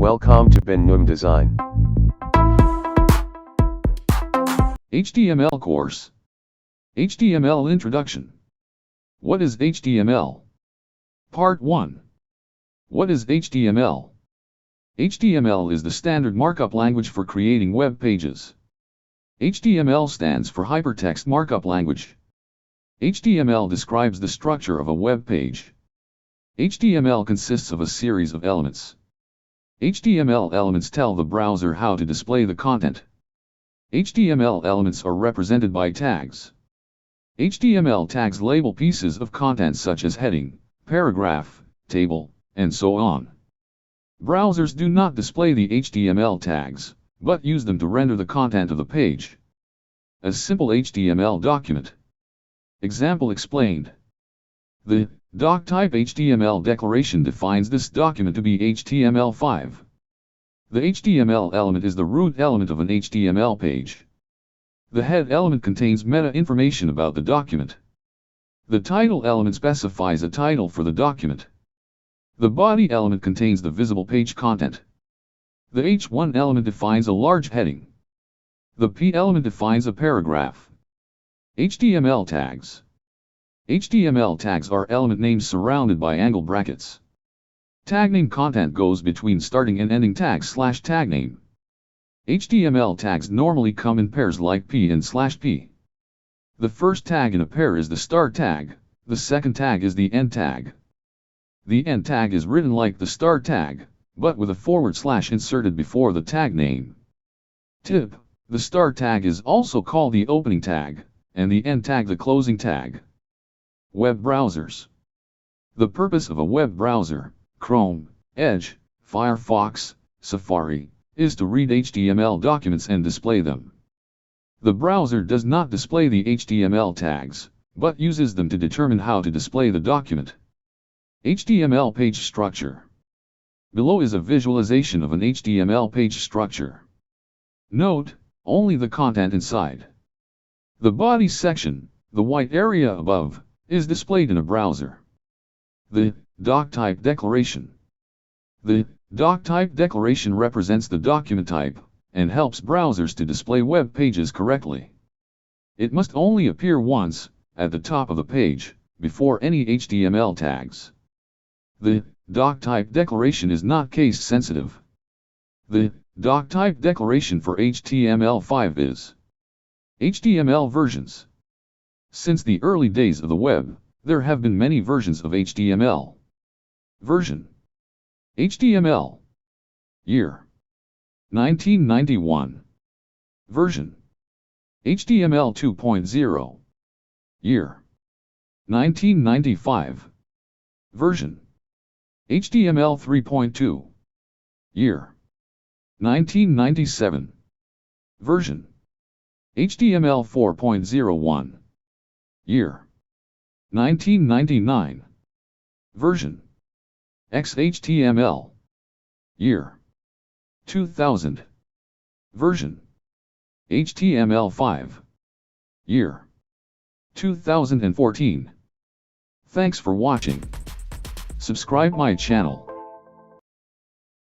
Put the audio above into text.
Welcome to Ben Design. HTML course. HTML Introduction. What is HTML? Part 1. What is HTML? HTML is the standard markup language for creating web pages. HTML stands for Hypertext Markup Language. HTML describes the structure of a web page. HTML consists of a series of elements. HTML elements tell the browser how to display the content. HTML elements are represented by tags. HTML tags label pieces of content such as heading, paragraph, table, and so on. Browsers do not display the HTML tags, but use them to render the content of the page. A simple HTML document. Example explained. The doc-type HTML declaration defines this document to be HTML5. The HTML element is the root element of an HTML page. The head element contains meta information about the document. The title element specifies a title for the document. The body element contains the visible page content. The H1 element defines a large heading. The P element defines a paragraph. HTML tags. HTML tags are element names surrounded by angle brackets. Tag name content goes between starting and ending tags / tag name. HTML tags normally come in pairs like P and /P. The first tag in a pair is the start tag, the second tag is the end tag. The end tag is written like the start tag, but with a / inserted before the tag name. Tip: the start tag is also called the opening tag, and the end tag the closing tag. Web browsers. The purpose of a web browser, Chrome, Edge, Firefox, Safari, is to read HTML documents and display them. The browser does not display the HTML tags, but uses them to determine how to display the document. HTML page structure. Below is a visualization of an HTML page structure. Note, only the content inside. The body section, the white area above, is displayed in a browser. The doc-type declaration. The doc-type declaration represents the document type, and helps browsers to display web pages correctly. It must only appear once, at the top of the page, before any HTML tags. The doc-type declaration is not case-sensitive. The doc-type declaration for HTML5 is HTML versions. Since the early days of the web, there have been many versions of HTML. Version. HTML. Year. 1991. Version. HTML 2.0. Year. 1995. Version. HTML 3.2. Year. 1997. Version. HTML 4.01. Year. 1999. Version. XHTML. Year. 2000. Version. HTML5. Year. 2014. Thanks for watching. Subscribe my channel.